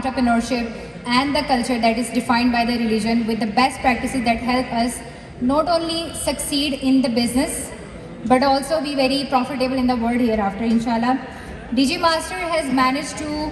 entrepreneurship and the culture that is defined by the religion with the best practices that help us not only succeed in the business but also be very profitable in the world hereafter, inshallah. DigiMaster has managed to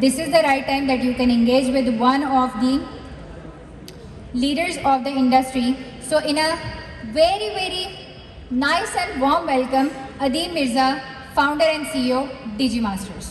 this is the right time that you can engage with one of the leaders of the industry. So in a very, very nice and warm welcome, Adeem Mirza, founder and CEO, DigiMasters.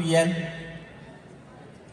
PL।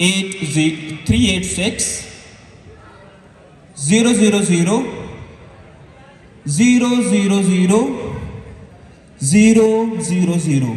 386 000 000 000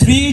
3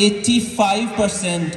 85%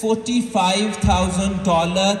$45,000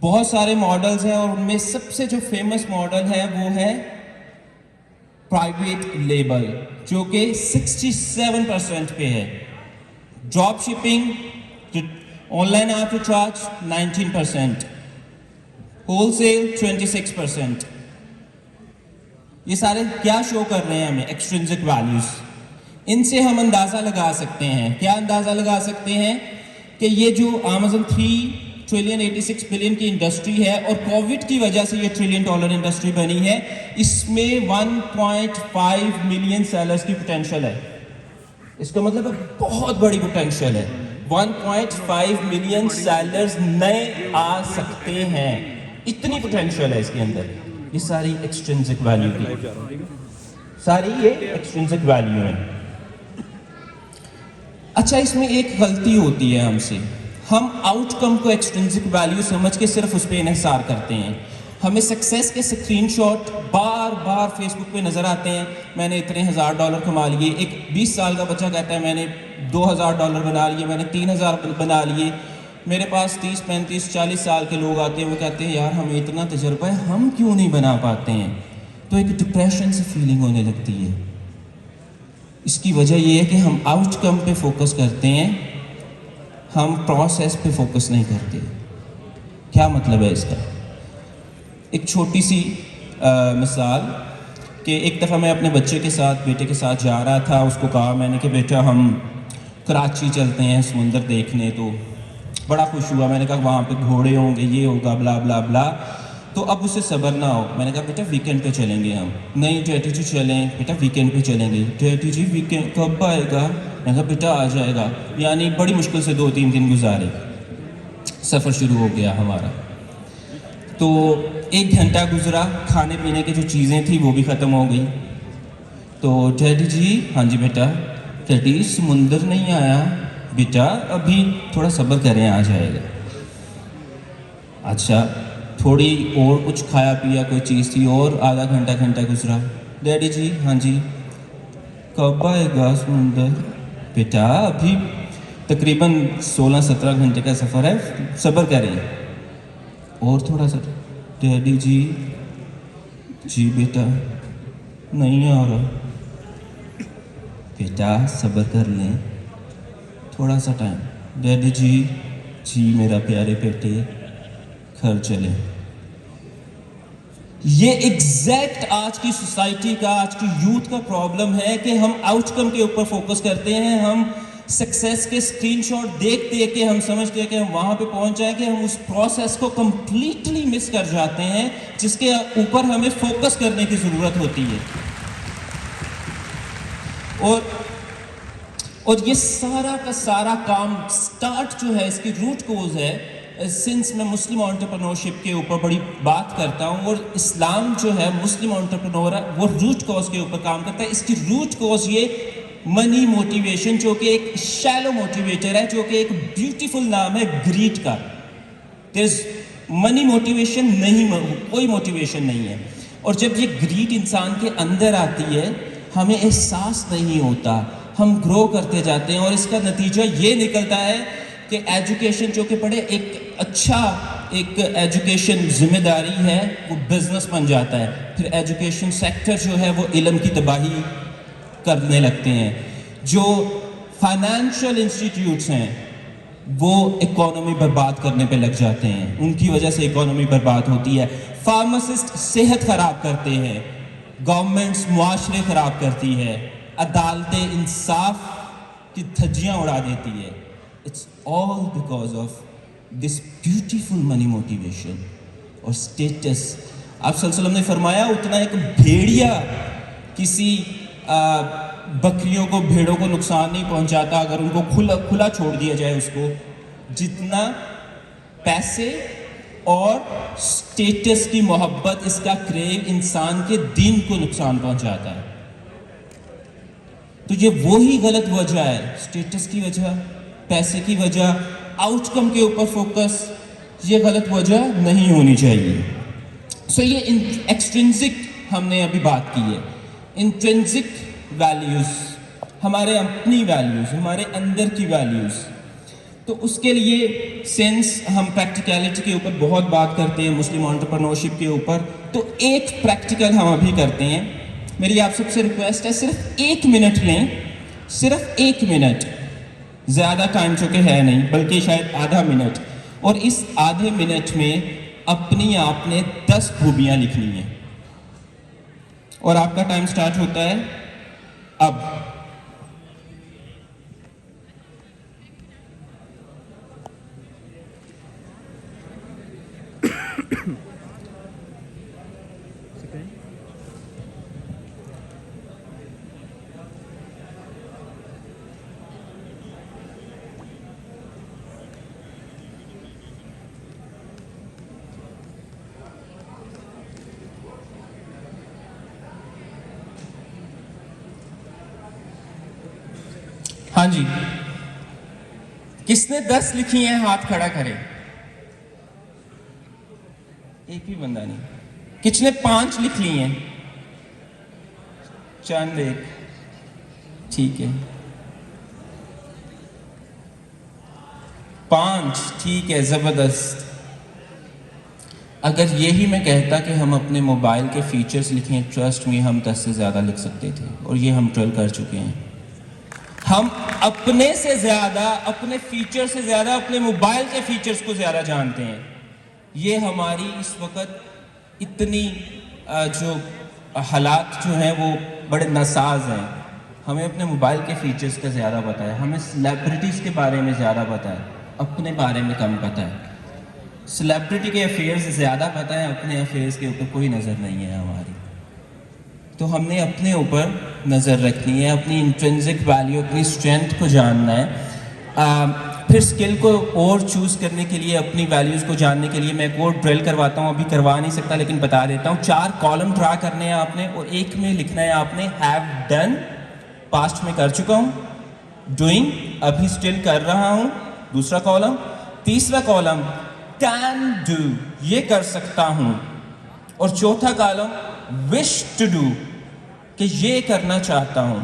بہت سارے models ہیں اور ان میں سب سے جو famous model ہے وہ ہے پرائیویٹ لیبل، جو کہ 67% پہ ہے. Drop shipping, online arbitrage 19%، wholesale 26%. یہ سارے کیا شو کر رہے ہیں ہمیں؟ Extrinsic values. ان سے ہم اندازہ لگا سکتے ہیں، کیا اندازہ لگا سکتے ہیں کہ یہ جو Amazon 3,86 بلین کی انڈسٹری ہے اور کووڈ کی وجہ سے یہ $1 ٹریلین انڈسٹری بنی ہے، اس میں 1.5 ملین سیلرز کی پوٹینشیل ہے. اس کا مطلب بہت بڑی پوٹینشیل ہے. 1.5 ملین سیلرز نئے آ سکتے ہیں، اتنی پوٹینشیل ہے اس کے اندر. یہ ساری ایکسٹرینزک ویلیو کی، ساری یہ ایکسٹرینزک ویلیو ہے. اچھا، اس میں ایک غلطی ہوتی ہے ہم سے، ہم آؤٹ کم کو ایکسٹرینزک ویلیو سمجھ کے صرف اس پہ انحصار کرتے ہیں. ہمیں سکسیس کے اسکرین شاٹ بار بار فیس بک پہ نظر آتے ہیں. میں نے اتنے $1,000 کما لیے. ایک 20 سال کا بچہ کہتا ہے میں نے $2,000 بنا لیے، میں نے 3,000 بنا لیے. میرے پاس 30 35 40 سال کے لوگ آتے ہیں، وہ کہتے ہیں یار ہمیں اتنا تجربہ ہے، ہم کیوں نہیں بنا پاتے ہیں. تو ایک ڈپریشن سے فیلنگ ہونے لگتی ہے. اس کی وجہ یہ ہے کہ ہم آؤٹ کم پہ فوکس کرتے ہیں، ہم پروسیس پہ فوکس نہیں کرتے. کیا مطلب ہے اس کا؟ ایک چھوٹی سی مثال کہ ایک دفعہ میں اپنے بچے کے ساتھ، بیٹے کے ساتھ جا رہا تھا. اس کو کہا میں نے کہ بیٹا ہم کراچی چلتے ہیں سمندر دیکھنے. تو بڑا خوش ہوا. میں نے کہا وہاں پہ گھوڑے ہوں گے، یہ ہوگا، بلا بلا بلا. تو اب اسے صبر نہ ہو. میں نے کہا بیٹا ویکینڈ پہ چلیں گے ہم. نہیں ڈیڈی جی چلیں. بیٹا ویکینڈ پہ چلیں گے. ڈیڈی جی ویکینڈ کب آئے گا؟ میں نے کہا بیٹا آ جائے گا. یعنی بڑی مشکل سے 2-3 دن گزارے. سفر شروع ہو گیا ہمارا. تو 1 گھنٹہ گزرا، کھانے پینے کی جو چیزیں تھیں وہ بھی ختم ہو گئی. تو ڈیڈی جی، ہاں جی بیٹا. ڈیڈی سمندر نہیں آیا. بیٹا ابھی تھوڑا صبر کریں، آ جائے گا. اچھا، تھوڑی اور کچھ کھایا پیا کوئی چیز تھی، اور آدھا گھنٹہ گزرا. ڈیڈی جی، ہاں جی کب آئے گا سمندر؟ بیٹا ابھی تقریباً 16-17 گھنٹے کا سفر ہے، صبر کریں اور تھوڑا سا. ڈیڈی جی، جی بیٹا نہیں آ رہا. بیٹا صبر کر لیں، تھوڑا سا ٹائم. ڈیڈی جی، جی میرا پیارے بیٹے گھر چلیں. یہ ایگزیکٹ آج کی سوسائٹی کا، آج کی یوتھ کا پرابلم ہے کہ ہم آؤٹ کم کے اوپر فوکس کرتے ہیں. ہم سکسیس کے اسکرین شاٹ دیکھ کے ہم سمجھتے ہیں کہ ہم وہاں پہ پہنچ جائیں، کہ ہم اس پروسیس کو کمپلیٹلی مس کر جاتے ہیں جس کے اوپر ہمیں فوکس کرنے کی ضرورت ہوتی ہے. اور یہ سارا کا سارا کام سٹارٹ جو ہے، اس کی روٹ کوز ہے. سنس میں مسلم انٹرپرنورشپ کے اوپر بڑی بات کرتا ہوں، اور اسلام جو ہے مسلم انٹرپرنور ہے، وہ روٹ کوز کے اوپر کام کرتا ہے. اس کی روٹ کوز یہ منی موٹیویشن، جو کہ ایک شیلو موٹیویٹر ہے، جو کہ ایک بیوٹیفل نام ہے گریڈ کا. منی موٹیویشن نہیں، کوئی موٹیویشن نہیں ہے. اور جب یہ گریڈ انسان کے اندر آتی ہے، ہمیں احساس نہیں ہوتا، ہم گرو کرتے جاتے ہیں، اور اس کا نتیجہ یہ نکلتا ہے کہ ایجوکیشن جو کہ پڑھے، ایک ایجوکیشن ذمہ داری ہے، وہ بزنس بن جاتا ہے. پھر ایجوکیشن سیکٹر جو ہے وہ علم کی تباہی کرنے لگتے ہیں. جو فائنینشیل انسٹیٹیوٹس ہیں وہ اکانومی برباد کرنے پہ لگ جاتے ہیں، ان کی وجہ سے اکانومی برباد ہوتی ہے. فارماسسٹ صحت خراب کرتے ہیں، گورنمنٹس معاشرے خراب کرتی ہے، عدالتیں انصاف کی دھجیاں اڑا دیتی ہے. It's all because of this beautiful money motivation اور اسٹیٹس. آپ صلی اللہ علیہ وسلم نے فرمایا اتنا ایک بھیڑیا کسی بکریوں کو، بھیڑوں کو نقصان نہیں پہنچاتا اگر ان کو کھلا چھوڑ دیا جائے اس کو، جتنا پیسے اور اسٹیٹس کی محبت، اس کا کریو انسان کے دین کو نقصان پہنچاتا ہے. تو یہ وہی غلط وجہ ہے، اسٹیٹس کی وجہ، پیسے کی وجہ، آؤٹ کم کے اوپر فوکس، یہ غلط وجہ نہیں ہونی چاہیے. سو یہ ایکسٹرینزک ہم نے ابھی بات کی ہے. انٹرنزک ویلیوز، ہمارے اپنی ویلیوز، ہمارے اندر کی ویلیوز. تو اس کے لیے سنس ہم پریکٹیکلٹی کے اوپر بہت بات کرتے ہیں مسلم انٹرپرنورشپ کے اوپر، تو ایک پریکٹیکل ہم ابھی کرتے ہیں. میری آپ سب سے ریکویسٹ ہے صرف 1 منٹ لیں، صرف 1 منٹ، زیادہ ٹائم چونکہ ہے نہیں بلکہ شاید آدھا منٹ، اور اس آدھے منٹ میں اپنی آپ نے 10 خوبیاں لکھنی ہیں. اور آپ کا ٹائم سٹارٹ ہوتا ہے اب. ہاں جی، کس نے 10 لکھی ہیں ہاتھ کھڑا کرے. ایک بھی بندہ نہیں. کس نے 5 لکھ لی ہیں؟ چند ایک. ٹھیک ہے 5. ٹھیک ہے زبردست. اگر یہی میں کہتا کہ ہم اپنے موبائل کے فیچرز لکھیں، ٹرسٹ میں ہم 10 سے زیادہ لکھ سکتے تھے، اور یہ ہم ٹرل کر چکے ہیں. ہم اپنے سے زیادہ، اپنے فیچر سے زیادہ اپنے موبائل کے فیچرز کو زیادہ جانتے ہیں. یہ ہماری اس وقت اتنی جو حالات جو ہیں وہ بڑے ناساز ہیں. ہمیں اپنے موبائل کے فیچرز کا زیادہ پتہ ہے، ہمیں سیلیبریٹیز کے بارے میں زیادہ پتہ ہے، اپنے بارے میں کم پتہ ہے. سیلیبریٹی کے افیئرز زیادہ پتہ ہے، اپنے افیئرز کے اوپر کوئی نظر نہیں ہے ہماری. تو ہم نے اپنے اوپر نظر رکھنی ہے، اپنی انٹرنزک ویلیو، اپنی اسٹرینتھ کو جاننا ہے. پھر اسکل کو اور چوز کرنے کے لیے، اپنی ویلیوز کو جاننے کے لیے میں ایک اور ڈرل کرواتا ہوں. ابھی کروا نہیں سکتا لیکن بتا دیتا ہوں. 4 کالم ڈرا کرنے ہیں آپ نے، اور ایک میں لکھنا ہے آپ نے ہیو ڈن، پاسٹ میں کر چکا ہوں. ڈوئنگ، ابھی اسٹل کر رہا ہوں، دوسرا کالم. تیسرا کالم کین ڈو، یہ کر سکتا ہوں. اور چوتھا کالم وش ٹو ڈو، کہ یہ کرنا چاہتا ہوں.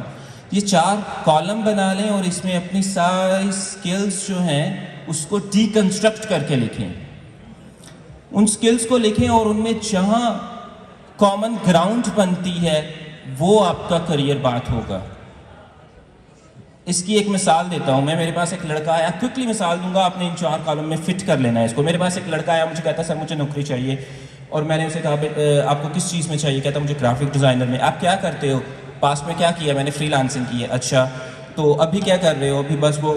یہ 4 کالم بنا لیں اور اس میں اپنی ساری سکلز جو ہیں اس کو ڈی کنسٹرکٹ کر کے لکھیں. ان سکلز کو لکھیں اور ان میں جہاں کامن گراؤنڈ بنتی ہے وہ آپ کا کریئر بات ہوگا. اس کی ایک مثال دیتا ہوں میں. میرے پاس ایک لڑکا آیا، کوئکلی مثال دوں گا، آپ نے ان 4 کالم میں فٹ کر لینا ہے اس کو. میرے پاس ایک لڑکا آیا، مجھے کہتا ہے سر مجھے نوکری چاہیے، اور میں نے اسے کہا آپ کو کس چیز میں چاہیے؟ کہتا مجھے گرافک ڈیزائنر میں. آپ کیا کرتے ہو؟ پاس میں کیا کیا؟ میں نے فری لانسنگ کی ہے. اچھا تو ابھی کیا کر رہے ہو؟ ابھی بس وہ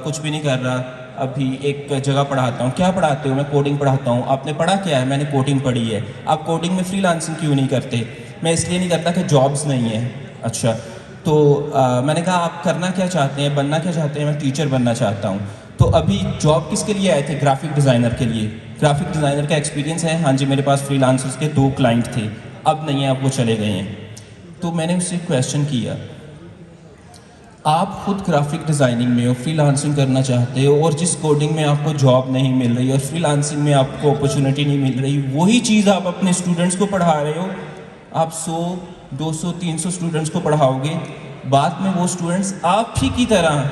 کچھ بھی نہیں کر رہا، ابھی ایک جگہ پڑھاتا ہوں. کیا پڑھاتے ہو؟ میں کوڈنگ پڑھاتا ہوں. آپ نے پڑھا کیا ہے؟ میں نے کوڈنگ پڑھی ہے. آپ کوڈنگ میں فری لانسنگ کیوں نہیں کرتے؟ میں اس لیے نہیں کرتا کہ جابس نہیں ہیں. اچھا تو میں نے کہا آپ کرنا کیا چاہتے ہیں، بننا کیا چاہتے ہیں؟ میں ٹیچر بننا چاہتا ہوں. تو ابھی جاب کس کے لیے آئے تھے؟ گرافک ڈیزائنر کے لیے. گرافک ڈیزائنر کا ایکسپیرینس ہے؟ ہاں جی میرے پاس فری لانسرز کے 2 کلائنٹ تھے، اب نہیں ہیں، اب وہ چلے گئے ہیں. تو میں نے اس سے کویشچن کیا، آپ خود گرافک ڈیزائننگ میں ہو، فری لانسنگ کرنا چاہتے ہو، اور جس کوڈنگ میں آپ کو جاب نہیں مل رہی اور فری لانسنگ میں آپ کو اپرچونیٹی نہیں مل رہی، وہی چیز آپ اپنے اسٹوڈنٹس کو پڑھا رہے ہو. آپ 100 200 300 اسٹوڈنٹس کو پڑھاؤ گے، بعد میں وہ اسٹوڈنٹس آپ ہی کی طرح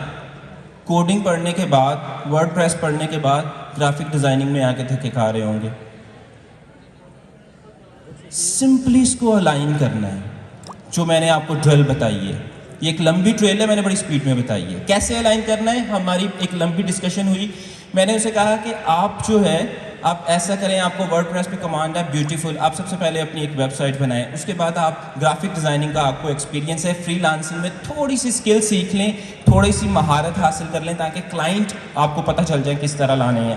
کوڈنگ پڑھنے کے بعد، ورڈ پریس پڑھنے کے بعد گرافک ڈیزائننگ میں آ کے دھکے کھا رہے ہوں گے. سمپلی اس کو الائن کرنا ہے جو میں نے آپ کو ڈرل بتائی ہے. یہ ایک لمبی ٹریل ہے، میں نے بڑی سپیڈ میں بتائی ہے. کیسے الائن کرنا ہے؟ ہماری ایک لمبی ڈسکشن ہوئی. میں نے اسے کہا کہ آپ جو ہے آپ ایسا کریں، آپ کو ورڈ پریس پہ کمانڈ ہے بیوٹیفل، آپ سب سے پہلے اپنی ایک ویب سائٹ بنائیں. اس کے بعد آپ گرافک ڈیزائننگ کا آپ کو ایکسپیرینس ہے، فری لانسنگ میں تھوڑی سی اسکل سیکھ لیں، تھوڑی سی مہارت حاصل کر لیں تاکہ کلائنٹ آپ کو پتہ چل جائے کس طرح لانے ہیں.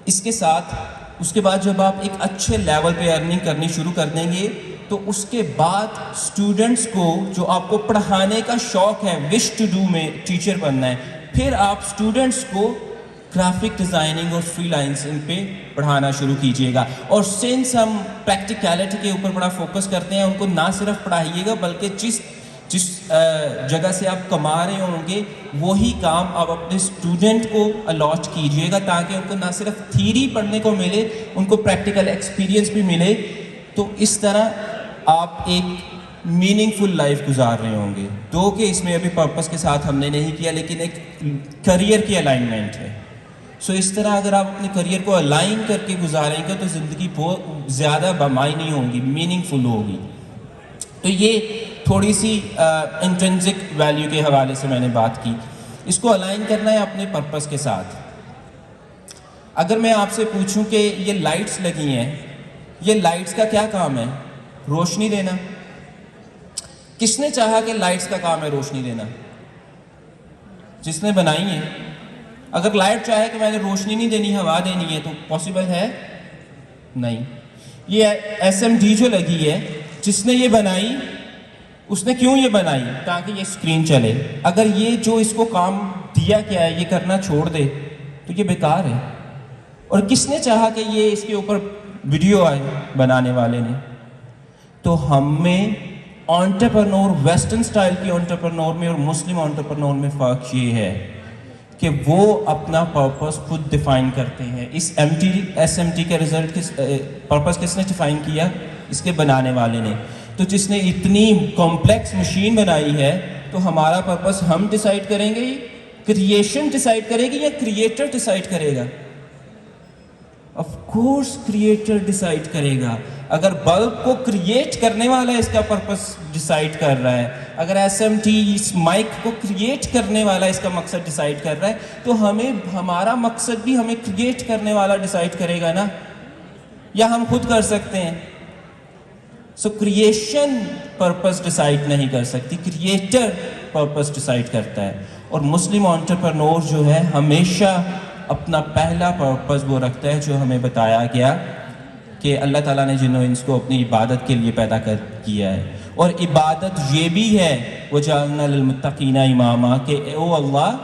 اس کے ساتھ اس کے بعد جب آپ ایک اچھے لیول پہ ارننگ کرنی شروع کر دیں گے تو اس کے بعد اسٹوڈنٹس کو جو آپ کو پڑھانے کا شوق ہے، وش ٹو ڈو میں ٹیچر بننا ہے، پھر آپ اسٹوڈنٹس کو گرافک ڈیزائننگ اور فری لانسنگ پہ پڑھانا شروع کیجیے گا. اور سنس ہم پریکٹیکلٹی کے اوپر بڑا فوکس کرتے ہیں، ان کو نہ صرف پڑھائیے گا بلکہ جس جگہ سے آپ کما رہے ہوں گے وہی کام آپ اپنے اسٹوڈنٹ کو الاٹ کیجیے گا تاکہ ان کو نہ صرف تھیوری پڑھنے کو ملے، ان کو پریکٹیکل ایکسپیرینس بھی ملے. تو اس طرح آپ ایک میننگ فل لائف گزار رہے ہوں گے. کہ اس میں ابھی پرپس کے ساتھ ہم نے نہیں کیا، لیکن ایک کریئر کی الائنمنٹ ہے. سو اس طرح اگر آپ اپنے کریئر کو الائن کر کے گزاریں گے تو زندگی بہت زیادہ بمعنی ہوگی، میننگ فل ہوگی. تو یہ تھوڑی سی انٹرنسک ویلیو کے حوالے سے میں نے بات کی. اس کو الائن کرنا ہے اپنے پرپس کے ساتھ. اگر میں آپ سے پوچھوں کہ یہ لائٹس لگی ہیں، یہ لائٹس کا کیا کام ہے؟ روشنی دینا. کس نے چاہا کہ لائٹس کا کام ہے روشنی دینا؟ جس نے بنائی ہے. اگر لائٹ چاہے کہ میں نے روشنی نہیں دینی، ہوا دینی ہے، تو پاسبل ہے؟ نہیں. یہ ایس ایم ڈی جو لگی ہے، جس نے یہ بنائی، اس نے کیوں یہ بنائی؟ تاکہ یہ اسکرین چلے. اگر یہ جو اس کو کام دیا گیا ہے یہ کرنا چھوڑ دے تو یہ بیکار ہے. اور کس نے چاہا کہ یہ اس کے اوپر ویڈیو آئے؟ بنانے والے نے. تو ہم میں انٹرپرنور، ویسٹرن سٹائل کی انٹرپرنور میں اور مسلم انٹرپرنور میں فرق یہ ہے کہ وہ اپنا پرپس خود ڈیفائن کرتے ہیں. اس ایس ایم ٹی کا رزلٹ پرپس کس نے ڈیفائن کیا؟ اس کے بنانے والے نے. تو جس نے اتنی کمپلیکس مشین بنائی ہے، تو ہمارا پرپس ہم ڈیسائیڈ کریں گے، کریشن ڈیسائیڈ کرے گی یا کریٹر ڈیسائیڈ کرے گا؟ آف کورس کریٹر ڈیسائیڈ کرے گا. اگر بلب کو کریٹ کرنے والا اس کا پرپس ڈیسائیڈ کر رہا ہے، اگر ایس ایم ٹی اس مائک کو کریٹ کرنے والا اس کا مقصد ڈیسائیڈ کر رہا ہے، تو ہمارا مقصد بھی ہمیں کریٹ کرنے والا ڈیسائیڈ کرے گا نا. یا ہم خود کر سکتے ہیں؟ سو کریشن پرپس ڈیسائیڈ نہیں کر سکتی، کریٹر پرپس ڈیسائیڈ کرتا ہے. اور مسلم انٹرپرنور جو ہے ہمیشہ اپنا پہلا پرپس وہ رکھتا ہے جو ہمیں بتایا گیا کہ اللہ تعالیٰ نے جن و انس کو اپنی عبادت کے لیے پیدا کیا ہے. اور عبادت یہ بھی ہے وَجَعَلْنَا لِلْمُتَّقِينَ إِمَامًا، کہ او اللہ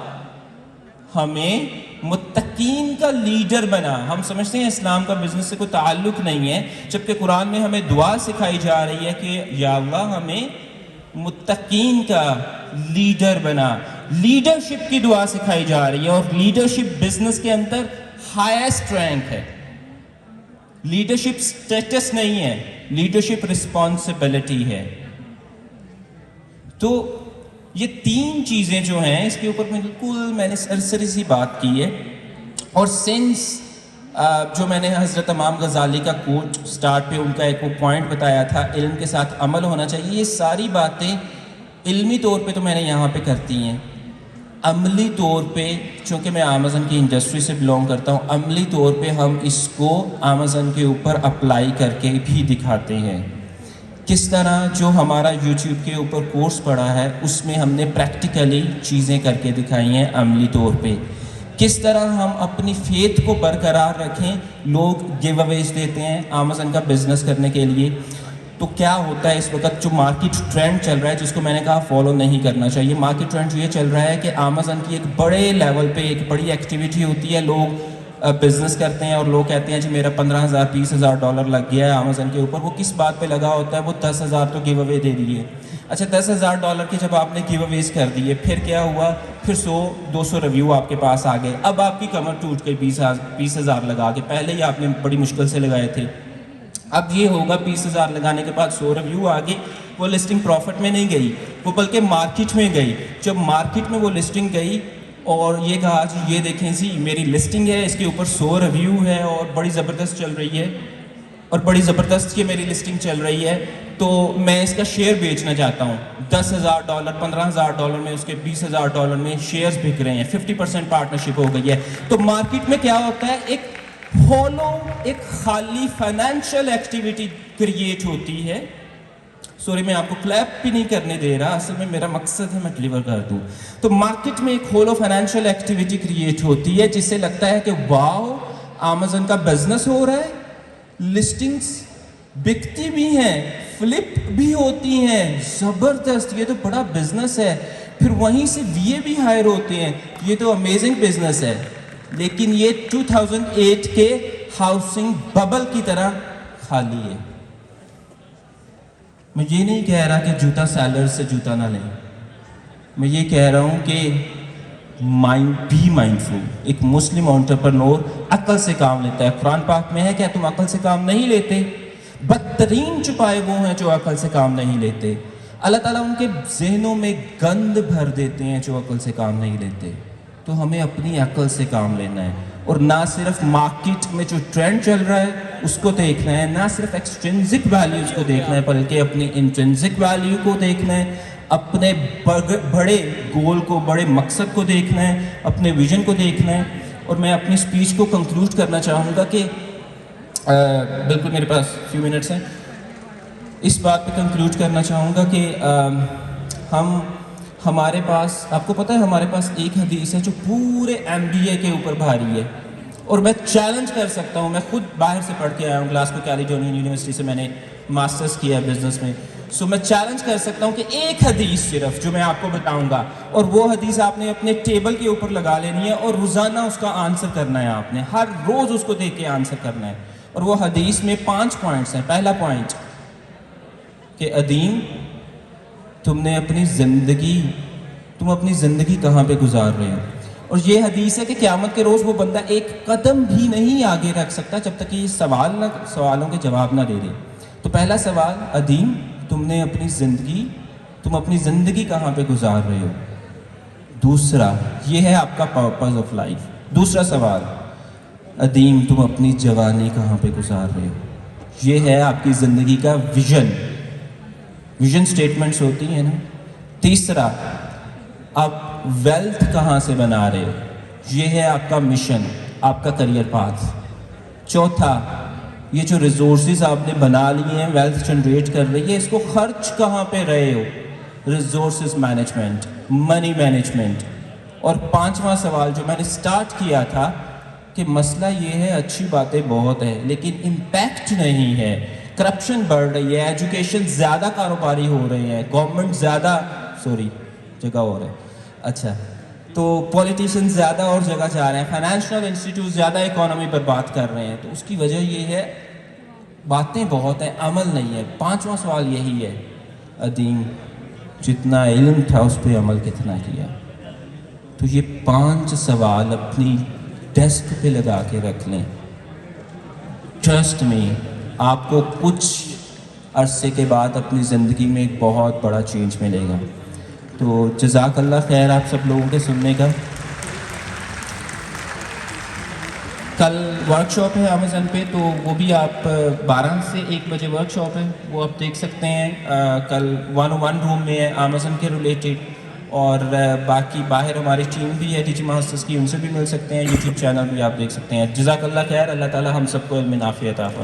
ہمیں متقین کا لیڈر بنا. ہم سمجھتے ہیں اسلام کا بزنس سے کوئی تعلق نہیں ہے، جبکہ قرآن میں ہمیں دعا سکھائی جا رہی ہے کہ یا اللہ ہمیں متقین کا لیڈر بنا. لیڈرشپ کی دعا سکھائی جا رہی ہے، اور لیڈرشپ بزنس کے اندر ہائیسٹ رینک ہے. لیڈرشپ سٹیٹس نہیں ہے، لیڈرشپ رسپانسبلٹی ہے. تو یہ تین چیزیں جو ہیں اس کے اوپر بالکل میں نے سرسری سی بات کی ہے. اور سنس جو میں نے حضرت امام غزالی کا کوٹ سٹارٹ پہ ان کا ایک وہ پوائنٹ بتایا تھا، علم کے ساتھ عمل ہونا چاہیے. یہ ساری باتیں علمی طور پہ تو میں نے یہاں پہ کرتی ہیں. عملی طور پہ چونکہ میں امیزن کی انڈسٹری سے بلونگ کرتا ہوں، عملی طور پہ ہم اس کو امیزن کے اوپر اپلائی کر کے بھی دکھاتے ہیں. کس طرح جو ہمارا یوٹیوب کے اوپر کورس پڑا ہے اس میں ہم نے پریکٹیکلی چیزیں کر کے دکھائی ہیں عملی طور پہ. کس طرح ہم اپنی فیتھ کو برقرار رکھیں. لوگ گیو اویز دیتے ہیں امیزن کا بزنس کرنے کے لیے. تو کیا ہوتا ہے اس وقت جو مارکیٹ ٹرینڈ چل رہا ہے، جس کو میں نے کہا فالو نہیں کرنا چاہیے. مارکیٹ ٹرینڈ یہ چل رہا ہے کہ امیزن کی ایک بڑے لیول پہ ایک بڑی ایکٹیویٹی ہوتی ہے، لوگ بزنس کرتے ہیں اور لوگ کہتے ہیں جی میرا $15,000 $20,000 لگ گیا ہے امیزن کے اوپر. وہ کس بات پہ لگا ہوتا ہے؟ وہ 10,000 تو گیو اوے دے دیے. اچھا $10,000 کے جب آپ نے گیو اویز کر دیے، پھر کیا ہوا؟ پھر 100-200 ریویو آپ کے پاس آ گئے. اب آپ کی کمر ٹوٹ گئی 20,000 لگا کے. پہلے ہی آپ نے بڑی مشکل سے لگائے تھے. اب یہ ہوگا 20,000 لگانے کے بعد 100 ریویو آ گئی. وہ لسٹنگ پروفٹ میں نہیں گئی، وہ بلکہ مارکیٹ میں گئی. جب مارکیٹ میں وہ لسٹنگ گئی اور یہ کہا جی یہ دیکھیں جی میری لسٹنگ ہے، اس کے اوپر 100 ریویو ہے اور بڑی زبردست چل رہی ہے، اور بڑی زبردست یہ میری لسٹنگ چل رہی ہے، تو میں اس کا شیئر بیچنا چاہتا ہوں. $10,000 $15,000 میں اس کے $20,000 میں شیئرز بک رہے ہیں. 50% پارٹنرشپ ہو گئی ہے. تو مارکیٹ میں کیا ہوتا ہے؟ ایک خالی فائنینشیل ایکٹیویٹی کریٹ ہوتی ہے. سوری میں آپ کو کلیپ بھی نہیں کرنے دے رہا، اصل میں میرا مقصد ہے میں ڈلیور کر دوں. تو مارکیٹ میں ایک ہولو فائنینشیل ایکٹیویٹی کریٹ ہوتی ہے جس سے لگتا ہے کہ واو امیزن کا بزنس ہو رہا ہے، لسٹنگز بکتی بھی ہیں، فلپ بھی ہوتی ہیں، زبردست، یہ تو بڑا بزنس ہے. پھر وہیں سے VA بھی ہائر ہوتے ہیں، یہ تو امیزنگ بزنس ہے. لیکن یہ 2008 کے ہاؤسنگ ببل کی طرح خالی ہے. میں یہ نہیں کہہ رہا کہ جوتا سیلر سے جوتا نہ لیں، میں یہ کہہ رہا ہوں کہ بی مائنڈفل. ایک مسلم انٹرپرنور عقل سے کام لیتا ہے. قرآن پاک میں ہے کہ تم عقل سے کام نہیں لیتے. بدترین چھپائے وہ ہیں جو عقل سے کام نہیں لیتے. اللہ تعالیٰ ان کے ذہنوں میں گند بھر دیتے ہیں جو عقل سے کام نہیں لیتے. تو ہمیں اپنی عقل سے کام لینا ہے. اور نہ صرف مارکیٹ میں جو ٹرینڈ چل رہا ہے اس کو دیکھنا ہے, نہ صرف ایکسٹرنزک ویلیوز کو دیکھنا ہے بلکہ اپنی انٹرنزک ویلیو کو دیکھنا ہے, اپنے بڑے گول کو, بڑے مقصد کو دیکھنا ہے, اپنے ویژن کو دیکھنا ہے. اور میں اپنی اسپیچ کو کنکلوڈ کرنا چاہوں گا کہ بالکل میرے پاس فیو منٹس ہیں, اس بات پہ کنکلوڈ کرنا چاہوں گا کہ ہمارے پاس, آپ کو پتہ ہے ہمارے پاس ایک حدیث ہے جو پورے MBA کے اوپر بھاری ہے, اور میں چیلنج کر سکتا ہوں, میں خود باہر سے پڑھ کے آیا ہوں, گلاسگو کیلیڈونین یونیورسٹی سے میں نے ماسٹرز کیا ہے بزنس میں, سو میں چیلنج کر سکتا ہوں کہ ایک حدیث صرف جو میں آپ کو بتاؤں گا, اور وہ حدیث آپ نے اپنے ٹیبل کے اوپر لگا لینی ہے اور روزانہ اس کا آنسر کرنا ہے, آپ نے ہر روز اس کو دیکھ کے آنسر کرنا ہے. اور وہ حدیث میں 5 پوائنٹس ہیں. پہلا پوائنٹ کہ ادیم تم اپنی زندگی کہاں پہ گزار رہے ہو. اور یہ حدیث ہے کہ قیامت کے روز وہ بندہ ایک قدم بھی نہیں آگے رکھ سکتا جب تک کہ یہ سوالوں کے جواب نہ دے دے. تو پہلا سوال, ادیم تم اپنی زندگی کہاں پہ گزار رہے ہو. دوسرا, یہ ہے آپ کا پرپز آف لائف. دوسرا سوال, ادیم تم اپنی جوانی کہاں پہ گزار رہے ہو. یہ ہے آپ کی زندگی کا ویژن سٹیٹمنٹس ہوتی ہیں نا. تیسرا, آپ ویلتھ کہاں سے بنا رہے ہو. یہ ہے آپ کا مشن, آپ کا کریئر پاتھ. چوتھا, یہ جو ریسورسز آپ نے بنا لیے ہیں, ویلتھ جنریٹ کر رہی ہے, اس کو خرچ کہاں پہ رہے ہو. Resources management, money management. اور پانچواں سوال جو میں نے سٹارٹ کیا تھا کہ مسئلہ یہ ہے اچھی باتیں بہت ہیں لیکن امپیکٹ نہیں ہے. کرپشن بڑھ رہی ہے, ایجوکیشن زیادہ کاروباری ہو رہے ہیں, گورنمنٹ زیادہ جگہ ہو رہا ہے, اچھا تو پولیٹیشین زیادہ اور جگہ جا رہے ہیں, فائنینشیل انسٹیٹیوٹ زیادہ اکانومی پر بات کر رہے ہیں. تو اس کی وجہ یہ ہے باتیں بہت ہیں, عمل نہیں ہے. پانچواں سوال یہی ہے, ادیم جتنا علم تھا اس پہ عمل کتنا کیا. تو یہ 5 سوال اپنی ڈیسک پہ لگا کے رکھ لیں. ٹرسٹ می, آپ کو کچھ عرصے کے بعد اپنی زندگی میں ایک بہت بڑا چینج ملے گا. تو جزاک اللہ خیر آپ سب لوگوں کے سننے کا. کل ورک شاپ ہے امیزن پہ, تو وہ بھی آپ 12 سے 1 بجے ورک شاپ ہے, وہ آپ دیکھ سکتے ہیں. کل 101 روم میں ہے امیزن کے ریلیٹڈ, اور باقی باہر ہماری ٹیم بھی ہے ڈیجی ماسٹرز کی, ان سے بھی مل سکتے ہیں. یوٹیوب چینل بھی آپ دیکھ سکتے ہیں. جزاک اللہ خیر. اللہ تعالی ہم سب کو علم نافع عطا فرمائے.